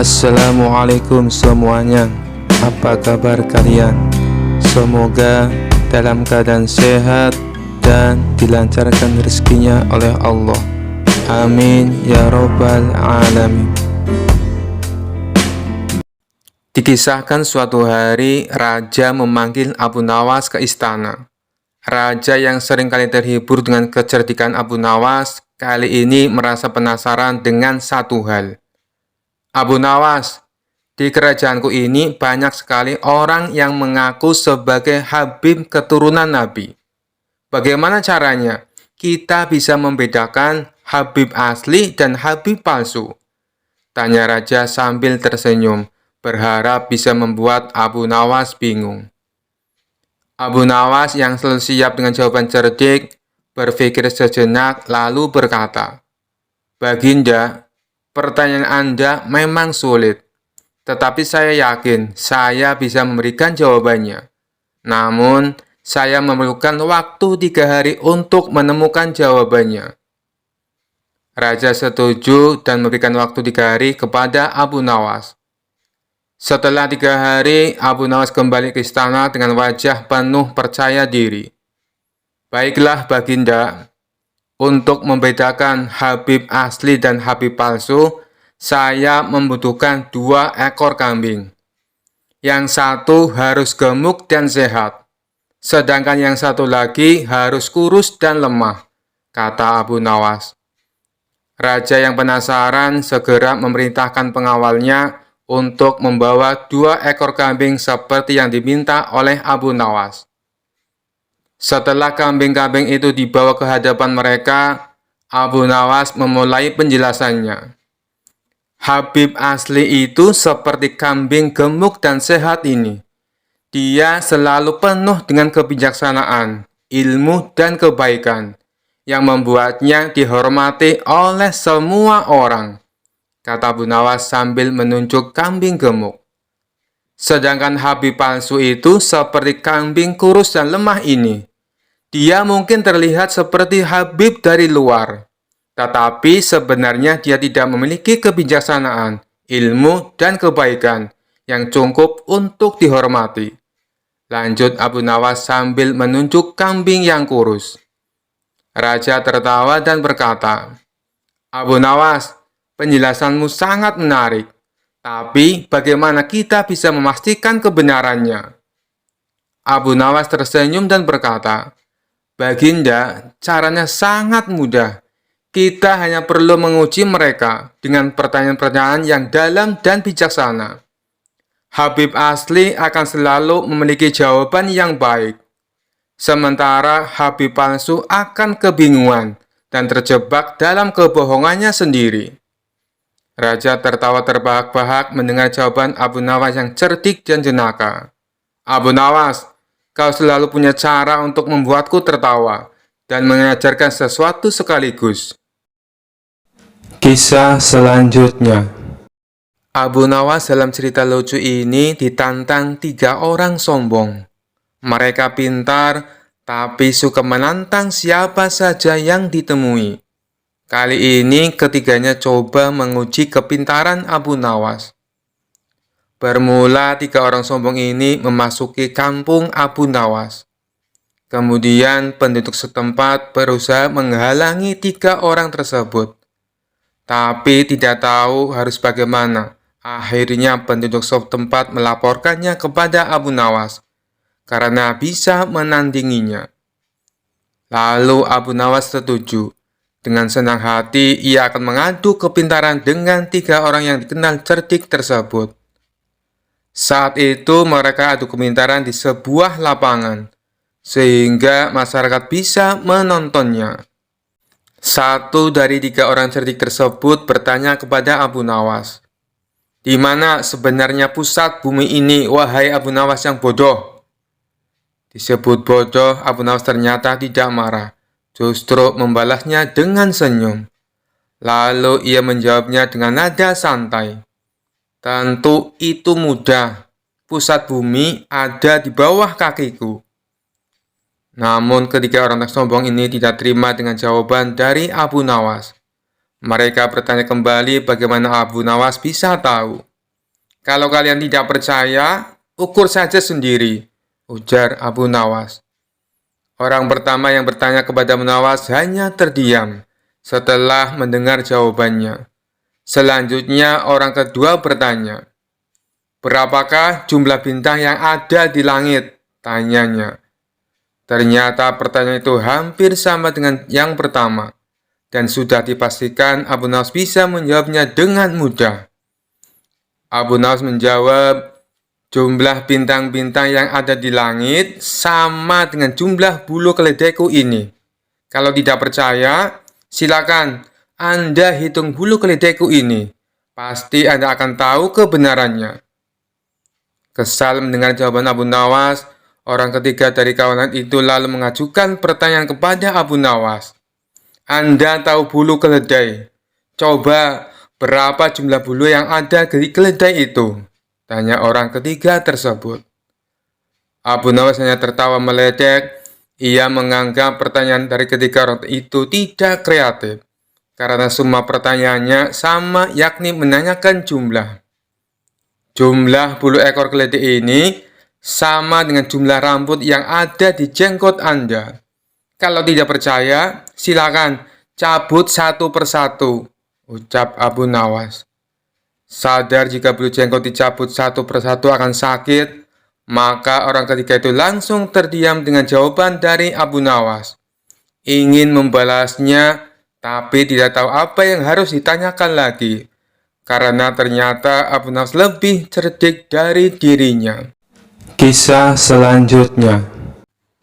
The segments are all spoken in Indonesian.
Assalamualaikum semuanya. Apa kabar kalian? Semoga dalam keadaan sehat dan dilancarkan rezekinya oleh Allah. Amin ya robbal alamin. Dikisahkan suatu hari raja memanggil Abu Nawas ke istana. Raja yang seringkali terhibur dengan kecerdikan Abu Nawas kali ini merasa penasaran dengan satu hal. Abu Nawas, di kerajaanku ini banyak sekali orang yang mengaku sebagai Habib keturunan Nabi. Bagaimana caranya kita bisa membedakan Habib asli dan Habib palsu? Tanya raja sambil tersenyum, berharap bisa membuat Abu Nawas bingung. Abu Nawas yang selalu siap dengan jawaban cerdik, berpikir sejenak lalu berkata, "Baginda, pertanyaan Anda memang sulit, tetapi saya yakin saya bisa memberikan jawabannya. Namun, saya memerlukan waktu 3 hari untuk menemukan jawabannya." Raja setuju dan memberikan waktu 3 hari kepada Abu Nawas. Setelah 3 hari, Abu Nawas kembali ke istana dengan wajah penuh percaya diri. "Baiklah, Baginda. Untuk membedakan Habib asli dan Habib palsu, saya membutuhkan 2 ekor kambing. Yang satu harus gemuk dan sehat, sedangkan yang satu lagi harus kurus dan lemah," kata Abu Nawas. Raja yang penasaran segera memerintahkan pengawalnya untuk membawa 2 ekor kambing seperti yang diminta oleh Abu Nawas. Setelah kambing-kambing itu dibawa ke hadapan mereka, Abu Nawas memulai penjelasannya. "Habib asli itu seperti kambing gemuk dan sehat ini. Dia selalu penuh dengan kebijaksanaan, ilmu, dan kebaikan, yang membuatnya dihormati oleh semua orang," kata Abu Nawas sambil menunjuk kambing gemuk. "Sedangkan Habib palsu itu seperti kambing kurus dan lemah ini. Dia mungkin terlihat seperti Habib dari luar, tetapi sebenarnya dia tidak memiliki kebijaksanaan, ilmu, dan kebaikan yang cukup untuk dihormati," lanjut Abu Nawas sambil menunjuk kambing yang kurus. Raja tertawa dan berkata, "Abu Nawas, penjelasanmu sangat menarik, tapi bagaimana kita bisa memastikan kebenarannya?" Abu Nawas tersenyum dan berkata, "Baginda, caranya sangat mudah. Kita hanya perlu menguji mereka dengan pertanyaan-pertanyaan yang dalam dan bijaksana. Habib asli akan selalu memiliki jawaban yang baik, sementara Habib palsu akan kebingungan dan terjebak dalam kebohongannya sendiri." Raja tertawa terbahak-bahak mendengar jawaban Abu Nawas yang cerdik dan jenaka. "Abu Nawas, kau selalu punya cara untuk membuatku tertawa dan mengajarkan sesuatu sekaligus." Kisah selanjutnya. Abu Nawas dalam cerita lucu ini ditantang 3 orang sombong. Mereka pintar, tapi suka menantang siapa saja yang ditemui. Kali ini ketiganya coba menguji kepintaran Abu Nawas. Bermula 3 orang sombong ini memasuki kampung Abu Nawas. Kemudian penduduk setempat berusaha menghalangi 3 orang tersebut. Tapi tidak tahu harus bagaimana. Akhirnya penduduk setempat melaporkannya kepada Abu Nawas karena bisa menandinginya. Lalu Abu Nawas setuju. Dengan senang hati ia akan mengadu kepintaran dengan 3 orang yang dikenal cerdik tersebut. Saat itu mereka adu kepintaran di sebuah lapangan, sehingga masyarakat bisa menontonnya. Satu dari 3 orang cerdik tersebut bertanya kepada Abu Nawas, "Di mana sebenarnya pusat bumi ini, wahai Abu Nawas yang bodoh?" Disebut bodoh, Abu Nawas ternyata tidak marah, justru membalasnya dengan senyum. Lalu ia menjawabnya dengan nada santai, "Tentu itu mudah. Pusat bumi ada di bawah kakiku." Namun ketiga orang sombong ini tidak terima dengan jawaban dari Abu Nawas. Mereka bertanya kembali bagaimana Abu Nawas bisa tahu. Kalau kalian tidak percaya, ukur saja sendiri, ujar Abu Nawas. Orang pertama yang bertanya kepada Abu Nawas hanya terdiam setelah mendengar jawabannya. Selanjutnya orang kedua bertanya, "Berapakah jumlah bintang yang ada di langit?" tanyanya. Ternyata pertanyaan itu hampir sama dengan yang pertama, dan sudah dipastikan Abu Nawas bisa menjawabnya dengan mudah. Abu Nawas menjawab, "Jumlah bintang-bintang yang ada di langit sama dengan jumlah bulu keledaiku ini. Kalau tidak percaya, silakan Anda hitung bulu keledaiku ini. Pasti Anda akan tahu kebenarannya." Kesal mendengar jawaban Abu Nawas, orang ketiga dari kawanan itu lalu mengajukan pertanyaan kepada Abu Nawas. "Anda tahu bulu keledai? Coba berapa jumlah bulu yang ada di keledai itu?" tanya orang ketiga tersebut. Abu Nawas hanya tertawa meledek. Ia menganggap pertanyaan dari ketiga orang itu tidak kreatif, karena semua pertanyaannya sama, yakni menanyakan jumlah. Jumlah bulu ekor keledai ini sama dengan jumlah rambut yang ada di jenggot Anda. Kalau tidak percaya, silakan cabut satu persatu, ucap Abu Nawas. Sadar jika bulu jenggot dicabut satu persatu akan sakit, maka orang ketiga itu langsung terdiam dengan jawaban dari Abu Nawas. Ingin membalasnya, tapi tidak tahu apa yang harus ditanyakan lagi, karena ternyata Abu Nawas lebih cerdik dari dirinya. Kisah selanjutnya.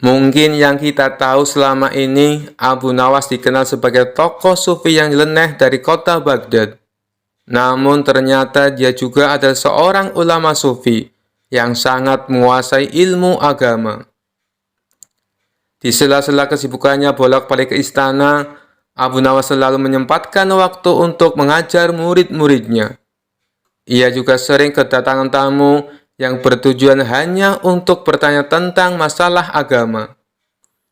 Mungkin yang kita tahu selama ini, Abu Nawas dikenal sebagai tokoh sufi yang nyeleneh dari kota Baghdad. Namun ternyata dia juga adalah seorang ulama sufi yang sangat menguasai ilmu agama. Di sela-sela kesibukannya bolak-balik ke istana, Abu Nawas selalu menyempatkan waktu untuk mengajar murid-muridnya. Ia juga sering kedatangan tamu yang bertujuan hanya untuk bertanya tentang masalah agama.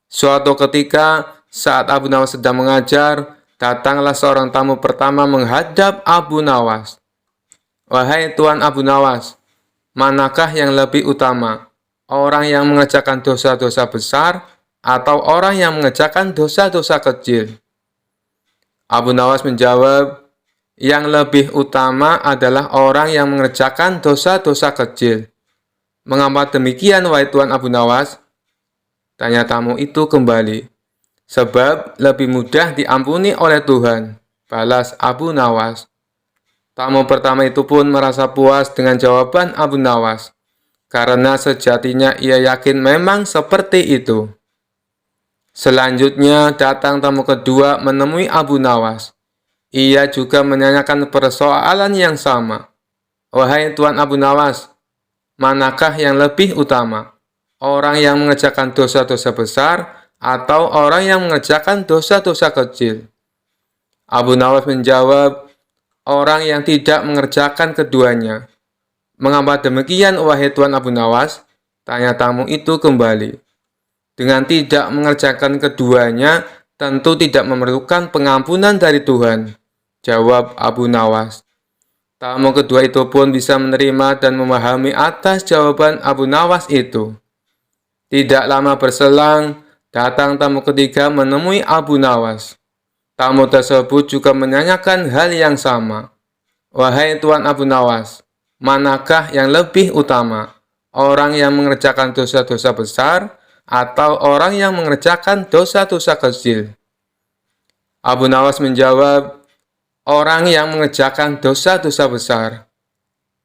Suatu ketika, saat Abu Nawas sedang mengajar, datanglah seorang tamu pertama menghadap Abu Nawas. "Wahai Tuan Abu Nawas, manakah yang lebih utama? Orang yang mengerjakan dosa-dosa besar atau orang yang mengerjakan dosa-dosa kecil?" Abu Nawas menjawab, "Yang lebih utama adalah orang yang mengerjakan dosa-dosa kecil." "Mengapa demikian, wahai Tuan Abu Nawas?" tanya tamu itu kembali. "Sebab lebih mudah diampuni oleh Tuhan," balas Abu Nawas. Tamu pertama itu pun merasa puas dengan jawaban Abu Nawas, karena sejatinya ia yakin memang seperti itu. Selanjutnya datang tamu kedua menemui Abu Nawas. Ia juga menanyakan persoalan yang sama. "Wahai Tuan Abu Nawas, manakah yang lebih utama? Orang yang mengerjakan dosa-dosa besar atau orang yang mengerjakan dosa-dosa kecil?" Abu Nawas menjawab, "Orang yang tidak mengerjakan keduanya." "Mengapa demikian, wahai Tuan Abu Nawas?" tanya tamu itu kembali. "Dengan tidak mengerjakan keduanya, tentu tidak memerlukan pengampunan dari Tuhan," jawab Abu Nawas. Tamu kedua itu pun bisa menerima dan memahami atas jawaban Abu Nawas itu. Tidak lama berselang, datang tamu ketiga menemui Abu Nawas. Tamu tersebut juga menanyakan hal yang sama. "Wahai Tuan Abu Nawas, manakah yang lebih utama? Orang yang mengerjakan dosa-dosa besar atau orang yang mengerjakan dosa-dosa kecil?" Abu Nawas menjawab, "Orang yang mengerjakan dosa-dosa besar."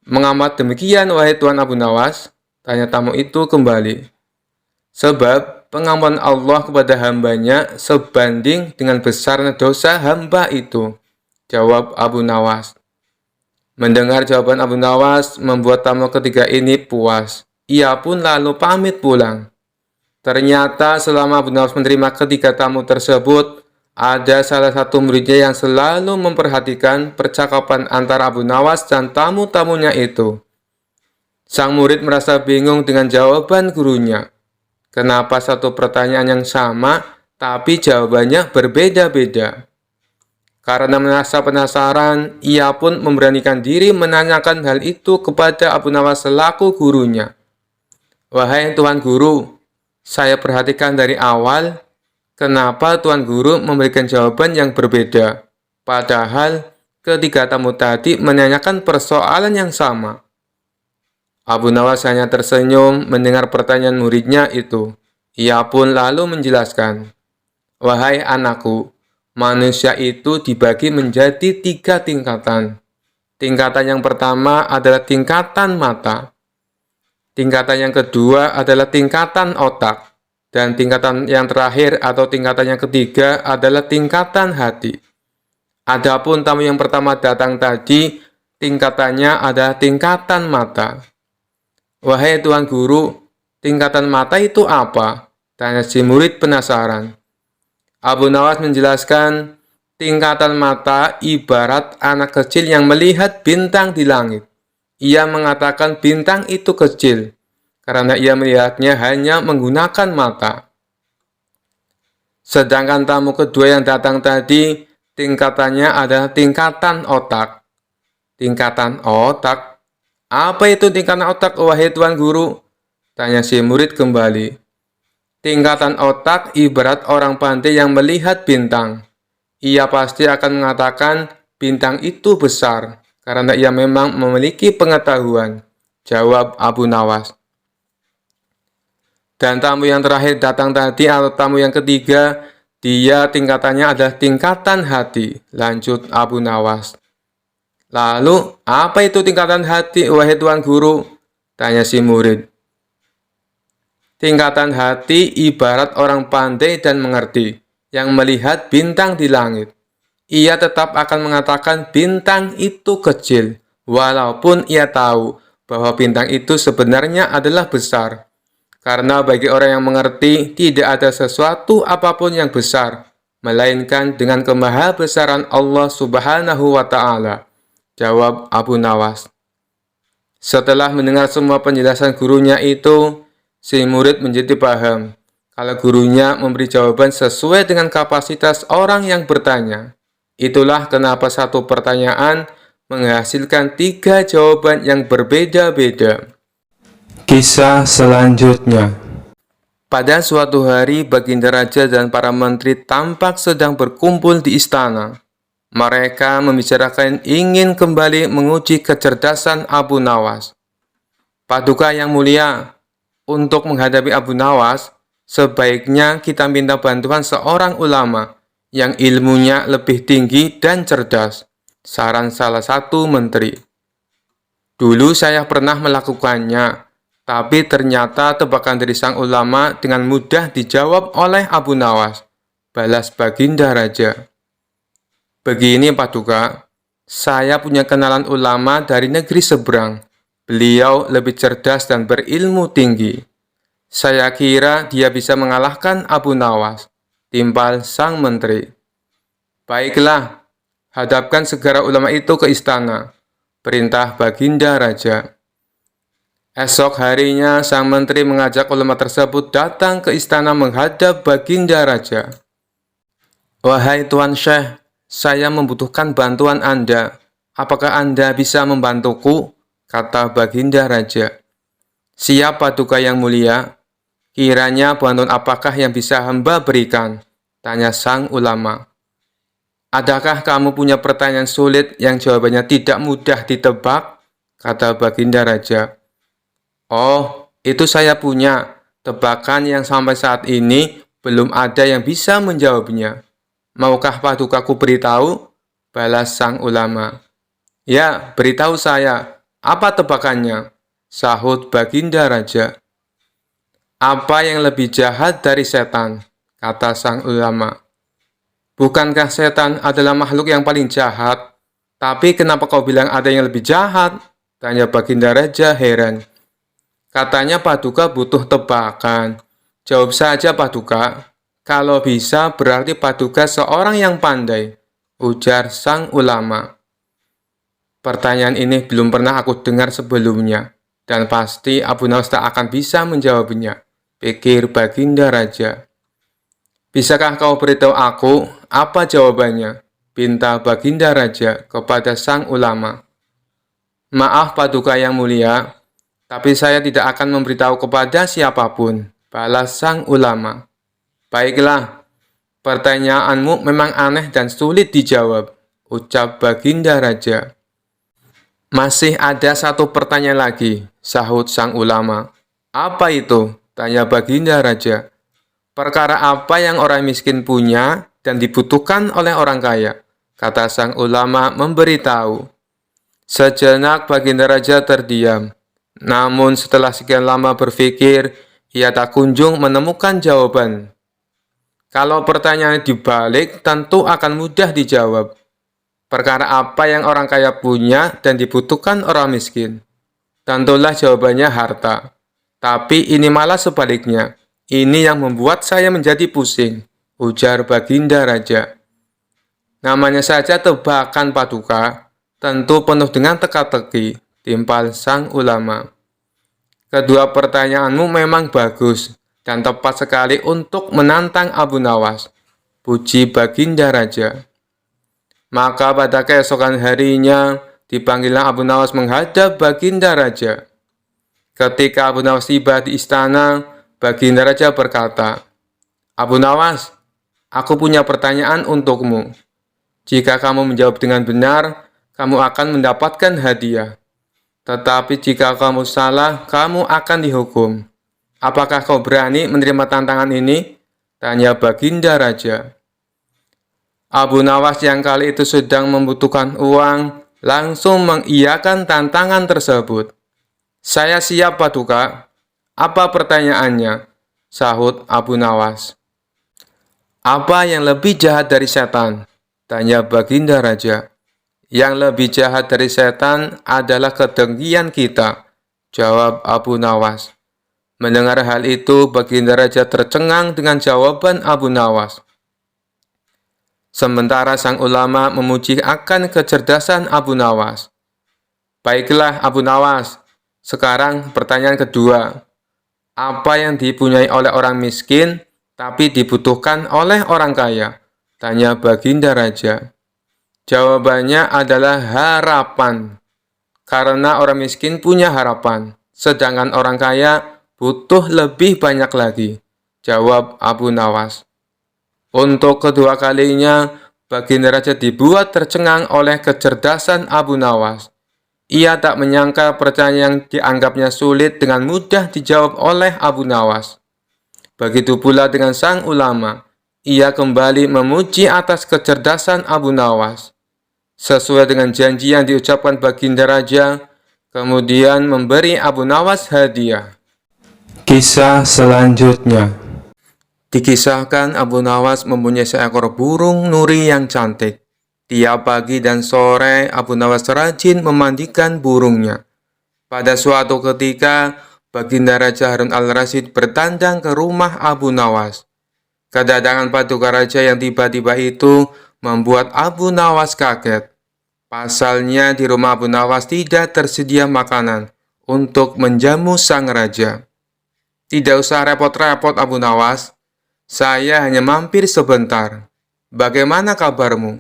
"Mengapa demikian, wahai Tuan Abu Nawas?" tanya tamu itu kembali. "Sebab pengampunan Allah kepada hambanya sebanding dengan besarnya dosa hamba itu," jawab Abu Nawas. Mendengar jawaban Abu Nawas membuat tamu ketiga ini puas. Ia pun lalu pamit pulang. Ternyata selama Abu Nawas menerima ketiga tamu tersebut, ada salah satu muridnya yang selalu memperhatikan percakapan antara Abu Nawas dan tamu-tamunya itu. Sang murid merasa bingung dengan jawaban gurunya. Kenapa satu pertanyaan yang sama, tapi jawabannya berbeda-beda? Karena merasa penasaran, ia pun memberanikan diri menanyakan hal itu kepada Abu Nawas selaku gurunya. "Wahai Tuan Guru, saya perhatikan dari awal, kenapa Tuan Guru memberikan jawaban yang berbeda? Padahal ketiga tamu tadi menanyakan persoalan yang sama." Abu Nawas hanya tersenyum mendengar pertanyaan muridnya itu. Ia pun lalu menjelaskan, "Wahai anakku, manusia itu dibagi menjadi 3 tingkatan. Tingkatan yang pertama adalah tingkatan mata. Tingkatan yang kedua adalah tingkatan otak. Dan tingkatan yang terakhir atau tingkatan yang ketiga adalah tingkatan hati. Adapun tamu yang pertama datang tadi, tingkatannya adalah tingkatan mata." "Wahai Tuan Guru, tingkatan mata itu apa?" tanya si murid penasaran. Abu Nawas menjelaskan, tingkatan mata ibarat anak kecil yang melihat bintang di langit. Ia mengatakan bintang itu kecil, karena ia melihatnya hanya menggunakan mata. Sedangkan tamu kedua yang datang tadi, tingkatannya adalah tingkatan otak. Tingkatan otak? Apa itu tingkatan otak, wahai Tuan Guru? Tanya si murid kembali. Tingkatan otak ibarat orang pandai yang melihat bintang. Ia pasti akan mengatakan bintang itu besar, karena ia memang memiliki pengetahuan, jawab Abu Nawas. Dan tamu yang terakhir datang tadi atau tamu yang ketiga, dia tingkatannya adalah tingkatan hati, lanjut Abu Nawas. "Lalu, apa itu tingkatan hati, wahai Tuan Guru?" tanya si murid. Tingkatan hati ibarat orang pandai dan mengerti, yang melihat bintang di langit. Ia tetap akan mengatakan bintang itu kecil, walaupun ia tahu bahwa bintang itu sebenarnya adalah besar. Karena bagi orang yang mengerti, tidak ada sesuatu apapun yang besar, melainkan dengan kemahabesaran Allah Subhanahu wa Ta'ala, jawab Abu Nawas. Setelah mendengar semua penjelasan gurunya itu, si murid menjadi paham kalau gurunya memberi jawaban sesuai dengan kapasitas orang yang bertanya. Itulah kenapa satu pertanyaan menghasilkan 3 jawaban yang berbeda-beda. Kisah selanjutnya. Pada suatu hari, Baginda Raja dan para menteri tampak sedang berkumpul di istana. Mereka membicarakan ingin kembali menguji kecerdasan Abu Nawas. "Paduka yang mulia, untuk menghadapi Abu Nawas, sebaiknya kita minta bantuan seorang ulama yang ilmunya lebih tinggi dan cerdas," saran salah satu menteri. "Dulu saya pernah melakukannya, tapi ternyata tebakan dari sang ulama dengan mudah dijawab oleh Abu Nawas," balas Baginda Raja. "Begini Paduka, saya punya kenalan ulama dari negeri seberang. Beliau lebih cerdas dan berilmu tinggi. Saya kira dia bisa mengalahkan Abu Nawas," timpal sang menteri. "Baiklah, hadapkan segera ulama itu ke istana," perintah Baginda Raja. Esok harinya, sang menteri mengajak ulama tersebut datang ke istana menghadap Baginda Raja. "Wahai Tuan Syekh, saya membutuhkan bantuan Anda. Apakah Anda bisa membantuku?" kata Baginda Raja. "Siap Paduka yang mulia. Kiranya bantuan apakah yang bisa hamba berikan?" tanya sang ulama. "Adakah kamu punya pertanyaan sulit yang jawabannya tidak mudah ditebak?" kata Baginda Raja. "Oh, itu saya punya. Tebakan yang sampai saat ini belum ada yang bisa menjawabnya. Maukah Padukaku beritahu?" balas sang ulama. "Ya, beritahu saya. Apa tebakannya?" sahut Baginda Raja. "Apa yang lebih jahat dari setan?" kata sang ulama. "Bukankah setan adalah makhluk yang paling jahat? Tapi kenapa kau bilang ada yang lebih jahat?" tanya Baginda Raja heran. "Katanya Paduka butuh tebakan. Jawab saja Paduka. Kalau bisa berarti Paduka seorang yang pandai," ujar sang ulama. "Pertanyaan ini belum pernah aku dengar sebelumnya, dan pasti Abu Nawas tak akan bisa menjawabnya," pikir Baginda Raja. "Bisakah kau beritahu aku apa jawabannya?" pinta Baginda Raja kepada sang ulama. "Maaf Paduka yang mulia, tapi saya tidak akan memberitahu kepada siapapun," balas sang ulama. "Baiklah, pertanyaanmu memang aneh dan sulit dijawab," ucap Baginda Raja. "Masih ada satu pertanyaan lagi," sahut sang ulama. "Apa itu?" tanya Baginda Raja. "Perkara apa yang orang miskin punya dan dibutuhkan oleh orang kaya?" kata sang ulama memberitahu. Sejenak Baginda Raja terdiam. Namun setelah sekian lama berpikir, ia tak kunjung menemukan jawaban. Kalau pertanyaan dibalik, tentu akan mudah dijawab. Perkara apa yang orang kaya punya dan dibutuhkan orang miskin? Tentulah jawabannya harta. Tapi ini malah sebaliknya. Ini yang membuat saya menjadi pusing, ujar Baginda Raja. "Namanya saja tebakan Paduka, tentu penuh dengan teka-teki," timpal sang ulama. "Kedua pertanyaanmu memang bagus dan tepat sekali untuk menantang Abu Nawas," puji Baginda Raja. Maka pada keesokan harinya, dipanggillah Abu Nawas menghadap Baginda Raja. Ketika Abu Nawas tiba di istana, Baginda Raja berkata, "Abu Nawas, aku punya pertanyaan untukmu. Jika kamu menjawab dengan benar, kamu akan mendapatkan hadiah. Tetapi jika kamu salah, kamu akan dihukum. Apakah kau berani menerima tantangan ini?" tanya Baginda Raja. Abu Nawas yang kali itu sedang membutuhkan uang, langsung mengiyakan tantangan tersebut. "Saya siap, Paduka. Apa pertanyaannya?" sahut Abu Nawas. "Apa yang lebih jahat dari setan?" tanya Baginda Raja. "Yang lebih jahat dari setan adalah kedengkian kita," jawab Abu Nawas. Mendengar hal itu, Baginda Raja tercengang dengan jawaban Abu Nawas. Sementara sang ulama memuji akan kecerdasan Abu Nawas. "Baiklah Abu Nawas, sekarang pertanyaan kedua. Apa yang dipunyai oleh orang miskin tapi dibutuhkan oleh orang kaya?" tanya Baginda Raja. Jawabannya adalah harapan. Karena orang miskin punya harapan, sedangkan orang kaya butuh lebih banyak lagi, jawab Abu Nawas. Untuk kedua kalinya, Baginda Raja dibuat tercengang oleh kecerdasan Abu Nawas. Ia tak menyangka pertanyaan yang dianggapnya sulit dengan mudah dijawab oleh Abu Nawas. Begitu pula dengan sang ulama. Ia kembali memuji atas kecerdasan Abu Nawas. Sesuai dengan janji yang diucapkan Baginda Raja, kemudian memberi Abu Nawas hadiah. Kisah selanjutnya. Dikisahkan Abu Nawas mempunyai seekor burung nuri yang cantik. Tiap pagi dan sore, Abu Nawas rajin memandikan burungnya. Pada suatu ketika, Baginda Raja Harun al-Rasyid bertandang ke rumah Abu Nawas. Kedatangan Paduka Raja yang tiba-tiba itu membuat Abu Nawas kaget. Pasalnya di rumah Abu Nawas tidak tersedia makanan untuk menjamu sang raja. "Tidak usah repot-repot Abu Nawas, saya hanya mampir sebentar. Bagaimana kabarmu?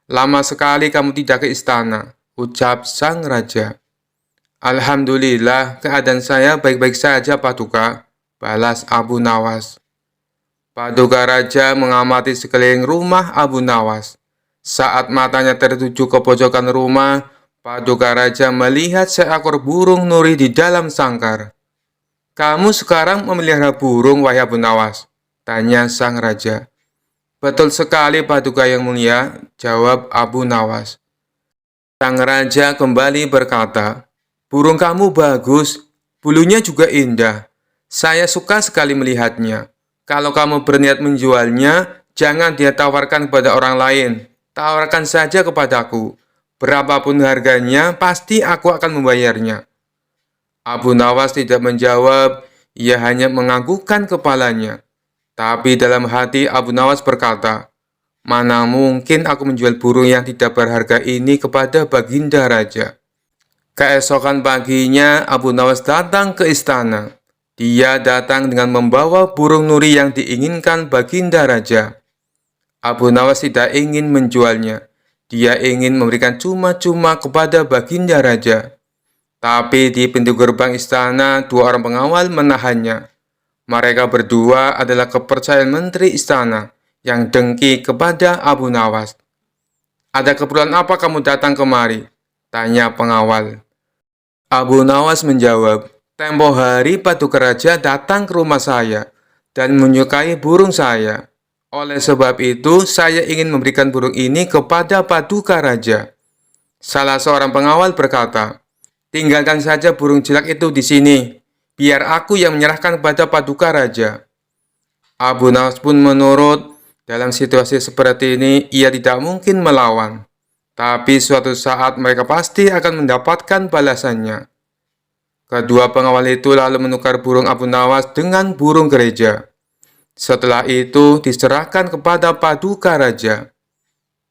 Lama sekali kamu tidak ke istana," ucap sang raja. "Alhamdulillah, keadaan saya baik-baik saja Paduka," balas Abu Nawas. Paduka Raja mengamati sekeliling rumah Abu Nawas. Saat matanya tertuju ke pojokan rumah, Paduka Raja melihat seekor burung nuri di dalam sangkar. "Kamu sekarang memelihara burung, wahai Abu Nawas?" tanya sang raja. "Betul sekali Paduka yang mulia," jawab Abu Nawas. Sang raja kembali berkata, "Burung kamu bagus, bulunya juga indah. Saya suka sekali melihatnya. Kalau kamu berniat menjualnya, jangan dia tawarkan kepada orang lain. Tawarkan saja kepadaku. Berapapun harganya, pasti aku akan membayarnya." Abu Nawas tidak menjawab, ia hanya menganggukkan kepalanya. Tapi dalam hati Abu Nawas berkata, "Mana mungkin aku menjual burung yang tidak berharga ini kepada Baginda Raja." Keesokan paginya, Abu Nawas datang ke istana. Dia datang dengan membawa burung nuri yang diinginkan Baginda Raja. Abu Nawas tidak ingin menjualnya. Dia ingin memberikan cuma-cuma kepada Baginda Raja. Tapi di pintu gerbang istana, dua orang pengawal menahannya. Mereka berdua adalah kepercayaan menteri istana yang dengki kepada Abu Nawas. "Ada keperluan apa kamu datang kemari?" tanya pengawal. Abu Nawas menjawab, "Tempo hari Paduka Raja datang ke rumah saya dan menyukai burung saya. Oleh sebab itu, saya ingin memberikan burung ini kepada Paduka Raja." Salah seorang pengawal berkata, "Tinggalkan saja burung jelek itu di sini. Biar aku yang menyerahkan kepada Paduka Raja." Abu Nawas pun menurut. Dalam situasi seperti ini, ia tidak mungkin melawan. Tapi suatu saat mereka pasti akan mendapatkan balasannya. Kedua pengawal itu lalu menukar burung Abu Nawas dengan burung gereja. Setelah itu diserahkan kepada Paduka Raja.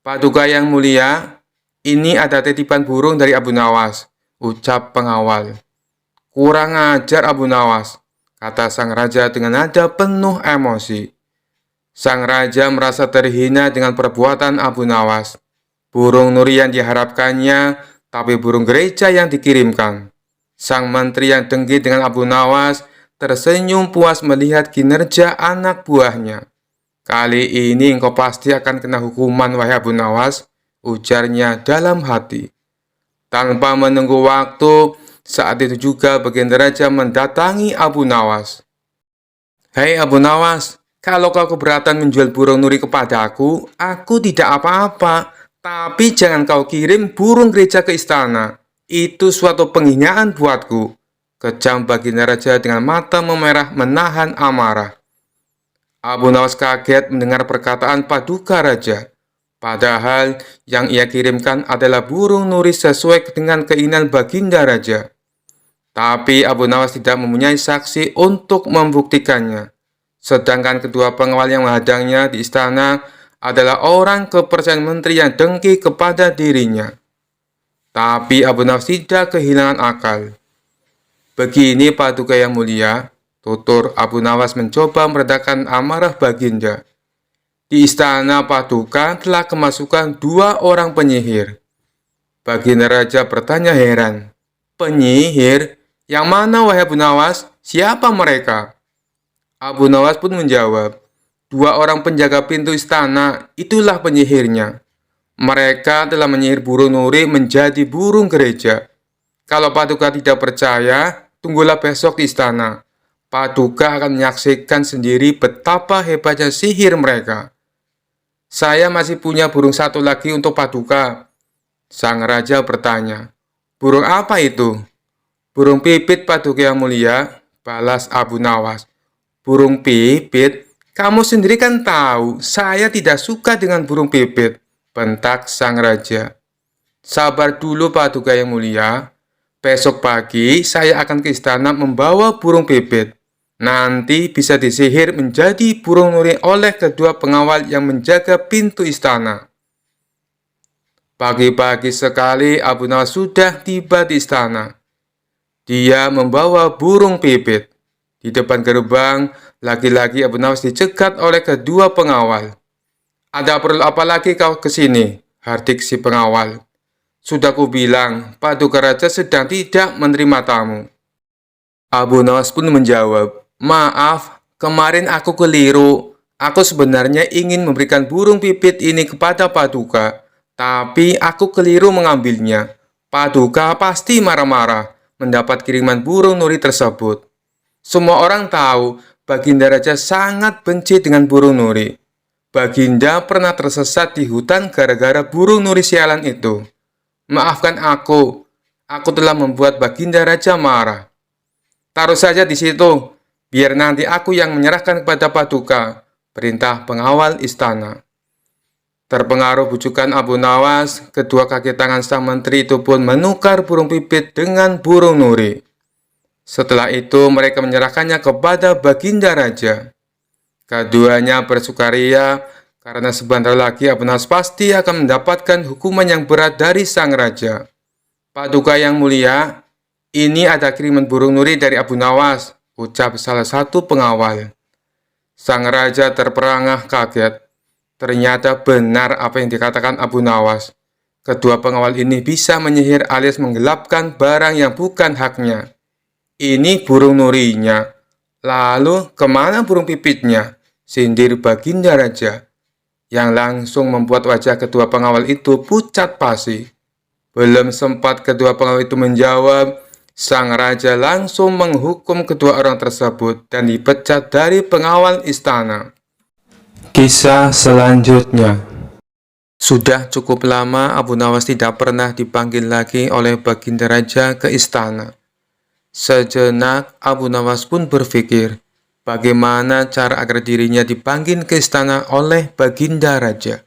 "Paduka yang mulia, ini ada titipan burung dari Abu Nawas," ucap pengawal. "Kurang ajar Abu Nawas," kata sang raja dengan nada penuh emosi. Sang raja merasa terhina dengan perbuatan Abu Nawas. Burung nuri yang diharapkannya, tapi burung gereja yang dikirimkan. Sang menteri yang dengki dengan Abu Nawas tersenyum puas melihat kinerja anak buahnya. "Kali ini engkau pasti akan kena hukuman, wahai Abu Nawas," ujarnya dalam hati. Tanpa menunggu waktu, saat itu juga Baginda Raja mendatangi Abu Nawas. "Hei Abu Nawas, kalau kau keberatan menjual burung nuri kepadaku, aku tidak apa-apa. Tapi jangan kau kirim burung gereja ke istana. Itu suatu penghinaan buatku," kecam Baginda Raja dengan mata memerah menahan amarah. Abu Nawas kaget mendengar perkataan Paduka Raja. Padahal yang ia kirimkan adalah burung nuri sesuai dengan keinginan Baginda Raja. Tapi Abu Nawas tidak mempunyai saksi untuk membuktikannya. Sedangkan kedua pengawal yang menghadangnya di istana adalah orang kepercayaan menteri yang dengki kepada dirinya. Tapi Abu Nawas tidak kehilangan akal. "Begini Paduka yang mulia," tutur Abu Nawas mencoba meredakan amarah Baginda. "Di istana Paduka telah kemasukan dua orang penyihir." Baginda Raja bertanya heran. "Penyihir? Yang mana wahai Abu Nawas? Siapa mereka?" Abu Nawas pun menjawab, "Dua orang penjaga pintu istana, itulah penyihirnya. Mereka telah menyihir burung nuri menjadi burung gereja. Kalau Paduka tidak percaya, tunggulah besok di istana. Paduka akan menyaksikan sendiri betapa hebatnya sihir mereka." "Saya masih punya burung satu lagi untuk Paduka," sang raja bertanya. "Burung apa itu?" "Burung pipit Paduka yang mulia," balas Abu Nawas. "Burung pipit? Kamu sendiri kan tahu, saya tidak suka dengan burung pipit," bentak sang raja. "Sabar dulu Paduka yang mulia. Besok pagi saya akan ke istana membawa burung pipit. Nanti bisa disihir menjadi burung nuri oleh kedua pengawal yang menjaga pintu istana." Pagi-pagi sekali Abu Nawas sudah tiba di istana. Dia membawa burung pipit. Di depan gerbang, lagi-lagi Abu Nawas dicegat oleh kedua pengawal. "Ada perlu apa lagi kau ke sini?" hardik si pengawal. "Sudah kubilang, Paduka Raja sedang tidak menerima tamu." Abu Nawas pun menjawab, "Maaf, kemarin aku keliru. Aku sebenarnya ingin memberikan burung pipit ini kepada Paduka, tapi aku keliru mengambilnya. Paduka pasti marah-marah mendapat kiriman burung nuri tersebut. Semua orang tahu Baginda Raja sangat benci dengan burung nuri. Baginda pernah tersesat di hutan gara-gara burung nuri sialan itu. Maafkan aku telah membuat Baginda Raja marah. Taruh saja di situ, biar nanti aku yang menyerahkan kepada Paduka," perintah pengawal istana. Terpengaruh bujukan Abu Nawas, kedua kaki tangan sang menteri itu pun menukar burung pipit dengan burung nuri. Setelah itu mereka menyerahkannya kepada Baginda Raja. Keduanya bersukaria karena sebentar lagi Abu Nawas pasti akan mendapatkan hukuman yang berat dari sang raja. "Paduka yang mulia, ini ada kiriman burung nuri dari Abu Nawas," ucap salah satu pengawal. Sang raja terperangah kaget. Ternyata benar apa yang dikatakan Abu Nawas. Kedua pengawal ini bisa menyihir alias menggelapkan barang yang bukan haknya. Ini burung nurinya. Lalu kemana burung pipitnya? Sindir Baginda Raja, yang langsung membuat wajah kedua pengawal itu pucat pasi. Belum sempat kedua pengawal itu menjawab, sang raja langsung menghukum kedua orang tersebut dan dipecat dari pengawal istana. Kisah selanjutnya. Sudah cukup lama Abu Nawas tidak pernah dipanggil lagi oleh Baginda Raja ke istana. Sejenak Abu Nawas pun berpikir, bagaimana cara agar dirinya dipanggil ke istana oleh Baginda Raja.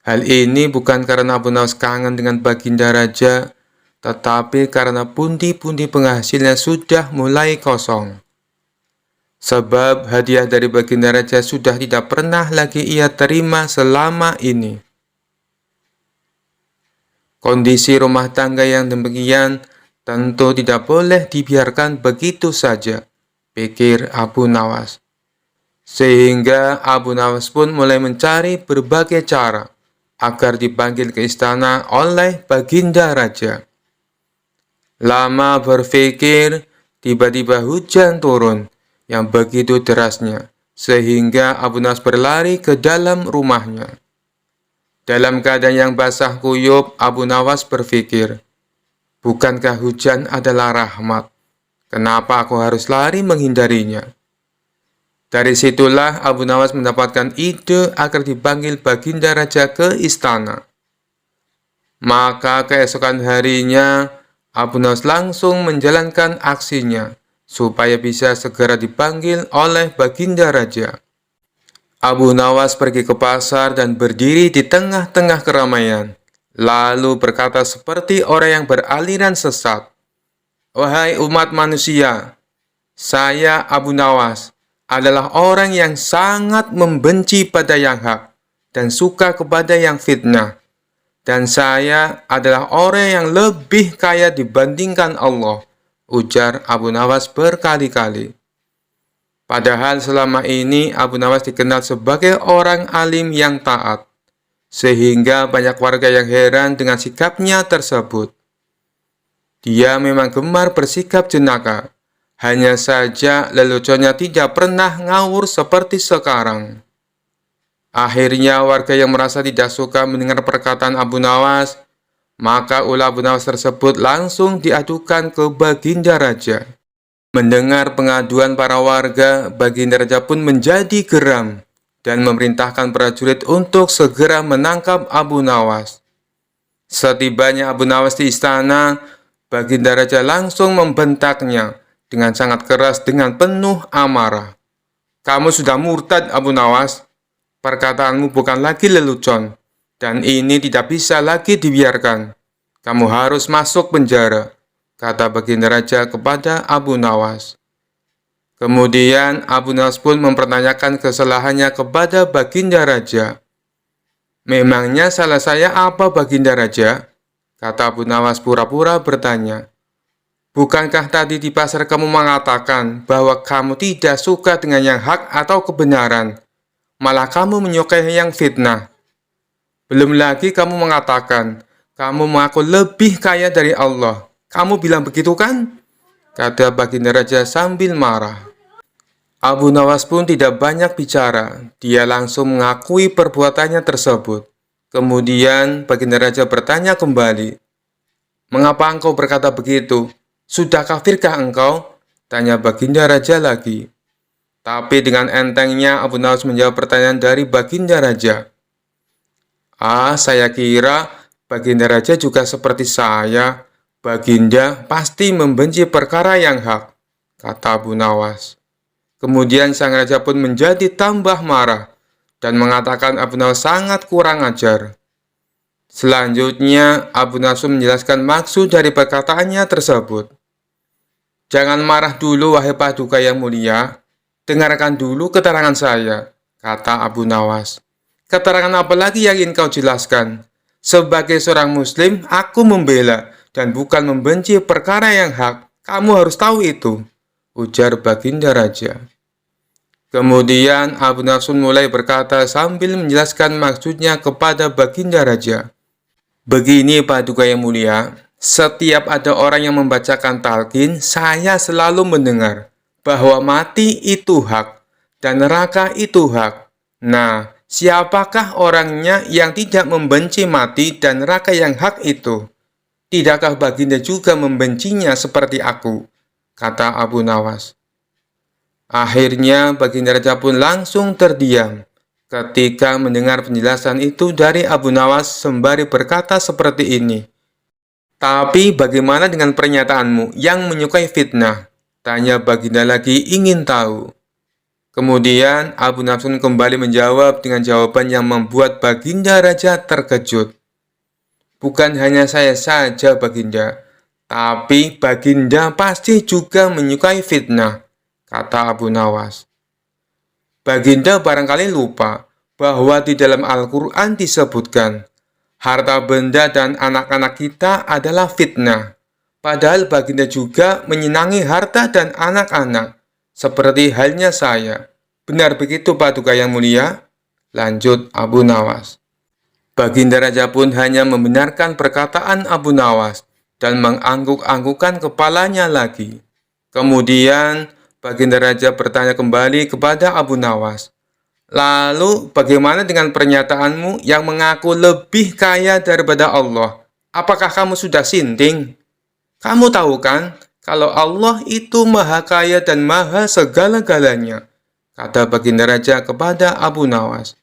Hal ini bukan karena Abu Nawas kangen dengan Baginda Raja, tetapi karena pundi-pundi penghasilnya sudah mulai kosong. Sebab hadiah dari Baginda Raja sudah tidak pernah lagi ia terima selama ini. Kondisi rumah tangga yang demikian tentu tidak boleh dibiarkan begitu saja, pikir Abu Nawas. Sehingga Abu Nawas pun mulai mencari berbagai cara agar dipanggil ke istana oleh Baginda Raja. Lama berpikir, tiba-tiba hujan turun yang begitu derasnya, sehingga Abu Nawas berlari ke dalam rumahnya. Dalam keadaan yang basah kuyup, Abu Nawas berpikir, bukankah hujan adalah rahmat? Kenapa aku harus lari menghindarinya? Dari situlah Abu Nawas mendapatkan ide agar dipanggil Baginda Raja ke istana. Maka keesokan harinya, Abu Nawas langsung menjalankan aksinya, supaya bisa segera dipanggil oleh Baginda Raja. Abu Nawas pergi ke pasar dan berdiri di tengah-tengah keramaian, lalu berkata seperti orang yang beraliran sesat, "Wahai umat manusia, saya Abu Nawas adalah orang yang sangat membenci pada yang hak dan suka kepada yang fitnah. Dan saya adalah orang yang lebih kaya dibandingkan Allah," ujar Abu Nawas berkali-kali. Padahal selama ini Abu Nawas dikenal sebagai orang alim yang taat, sehingga banyak warga yang heran dengan sikapnya tersebut. Dia memang gemar bersikap jenaka, hanya saja leluconnya tidak pernah ngawur seperti sekarang. Akhirnya warga yang merasa tidak suka mendengar perkataan Abu Nawas, maka ulah Abu Nawas tersebut langsung diadukan ke Baginda Raja. Mendengar pengaduan para warga, Baginda Raja pun menjadi geram dan memerintahkan prajurit untuk segera menangkap Abu Nawas. Setibanya Abu Nawas di istana, Baginda Raja langsung membentaknya dengan sangat keras dengan penuh amarah. "Kamu sudah murtad, Abu Nawas. Perkataanmu bukan lagi lelucon, dan ini tidak bisa lagi dibiarkan. Kamu harus masuk penjara," kata Baginda Raja kepada Abu Nawas. Kemudian Abu Nawas pun mempertanyakan kesalahannya kepada Baginda Raja. "Memangnya salah saya apa, Baginda Raja?" kata Abu Nawas pura-pura bertanya. "Bukankah tadi di pasar kamu mengatakan bahwa kamu tidak suka dengan yang hak atau kebenaran, malah kamu menyukai yang fitnah? Belum lagi kamu mengatakan kamu mengaku lebih kaya dari Allah. Kamu bilang begitu kan?" kata Baginda Raja sambil marah. Abu Nawas pun tidak banyak bicara. Dia langsung mengakui perbuatannya tersebut. Kemudian Baginda Raja bertanya kembali, "Mengapa engkau berkata begitu? Sudah kafirkah engkau?" tanya Baginda Raja lagi. Tapi dengan entengnya Abu Nawas menjawab pertanyaan dari Baginda Raja. Saya kira Baginda Raja juga seperti saya. Baginda pasti membenci perkara yang hak," kata Abu Nawas. Kemudian sang raja pun menjadi tambah marah dan mengatakan Abu Nawas sangat kurang ajar. Selanjutnya, Abu Nawas menjelaskan maksud dari perkataannya tersebut. "Jangan marah dulu, wahai Paduka yang mulia. Dengarkan dulu keterangan saya," kata Abu Nawas. "Keterangan apa lagi yang ingin kau jelaskan? Sebagai seorang muslim, aku membela dan bukan membenci perkara yang hak. Kamu harus tahu itu," ujar Baginda Raja. Kemudian Abu Nawas mulai berkata sambil menjelaskan maksudnya kepada Baginda Raja. Begini Paduka yang mulia, setiap ada orang yang membacakan talqin, saya selalu mendengar bahwa mati itu hak dan neraka itu hak. Nah, siapakah orangnya yang tidak membenci mati dan neraka yang hak itu? Tidakkah baginda juga membencinya seperti aku? Kata Abu Nawas. Akhirnya baginda raja pun langsung terdiam ketika mendengar penjelasan itu dari Abu Nawas sembari berkata seperti ini. Tapi bagaimana dengan pernyataanmu yang menyukai fitnah? Tanya baginda lagi ingin tahu. Kemudian Abu Nawas pun kembali menjawab dengan jawaban yang membuat baginda raja terkejut. Bukan hanya saya saja baginda, tapi baginda pasti juga menyukai fitnah, kata Abu Nawas. Baginda barangkali lupa bahwa di dalam Al-Quran disebutkan, harta benda dan anak-anak kita adalah fitnah. Padahal baginda juga menyenangi harta dan anak-anak, seperti halnya saya. Benar begitu Paduka yang mulia? Lanjut Abu Nawas. Baginda raja pun hanya membenarkan perkataan Abu Nawas dan mengangguk-anggukkan kepalanya lagi. Kemudian baginda raja bertanya kembali kepada Abu Nawas. Lalu bagaimana dengan pernyataanmu yang mengaku lebih kaya daripada Allah? Apakah kamu sudah sinting? Kamu tahu kan kalau Allah itu maha kaya dan maha segala-galanya, kata baginda raja kepada Abu Nawas.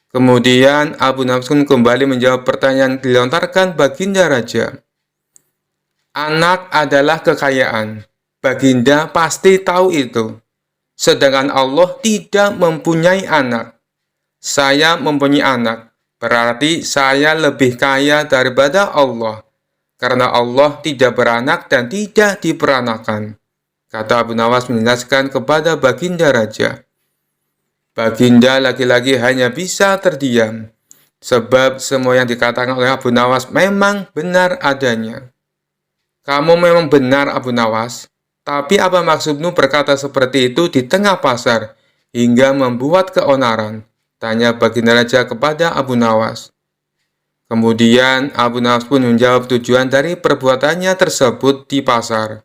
Kemudian Abu Nawas pun kembali menjawab pertanyaan dilontarkan baginda raja. Anak adalah kekayaan. Baginda pasti tahu itu. Sedangkan Allah tidak mempunyai anak. Saya mempunyai anak, berarti saya lebih kaya daripada Allah. Karena Allah tidak beranak dan tidak diperanakan, kata Abu Nawas menjelaskan kepada baginda raja. Baginda lagi-lagi hanya bisa terdiam, sebab semua yang dikatakan oleh Abu Nawas memang benar adanya. Kamu memang benar Abu Nawas, tapi apa maksudmu berkata seperti itu di tengah pasar, hingga membuat keonaran? Tanya baginda raja kepada Abu Nawas. Kemudian Abu Nawas pun menjawab tujuan dari perbuatannya tersebut di pasar.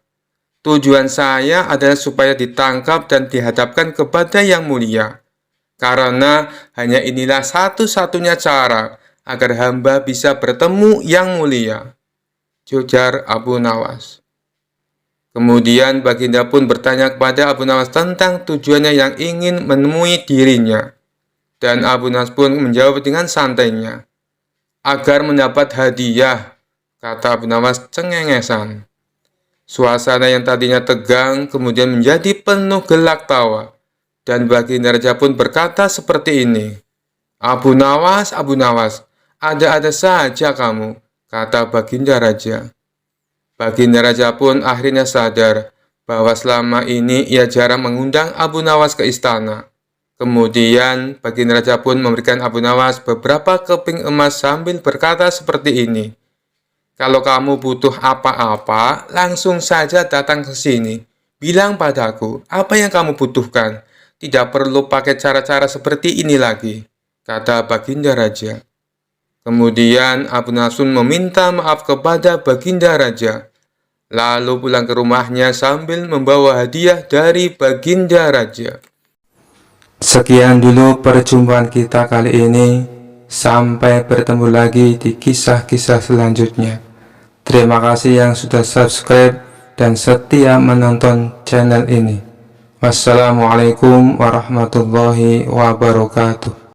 Tujuan saya adalah supaya ditangkap dan dihadapkan kepada yang mulia. Karena hanya inilah satu-satunya cara agar hamba bisa bertemu yang mulia, ujar Abu Nawas. Kemudian baginda pun bertanya kepada Abu Nawas tentang tujuannya yang ingin menemui dirinya. Dan Abu Nawas pun menjawab dengan santainya. Agar mendapat hadiah, kata Abu Nawas cengengesan. Suasana yang tadinya tegang kemudian menjadi penuh gelak tawa. Dan baginda raja pun berkata seperti ini. Abu Nawas, ada-ada saja kamu, kata baginda raja. Baginda raja pun akhirnya sadar bahwa selama ini ia jarang mengundang Abu Nawas ke istana. Kemudian baginda raja pun memberikan Abu Nawas beberapa keping emas sambil berkata seperti ini. Kalau kamu butuh apa-apa, langsung saja datang ke sini. Bilang padaku apa yang kamu butuhkan. Tidak perlu pakai cara-cara seperti ini lagi, kata baginda raja. Kemudian Abu Nawas pun meminta maaf kepada baginda raja. Lalu pulang ke rumahnya sambil membawa hadiah dari baginda raja. Sekian dulu perjumpaan kita kali ini. Sampai bertemu lagi di kisah-kisah selanjutnya. Terima kasih yang sudah subscribe dan setia menonton channel ini. Wassalamualaikum warahmatullahi wabarakatuh.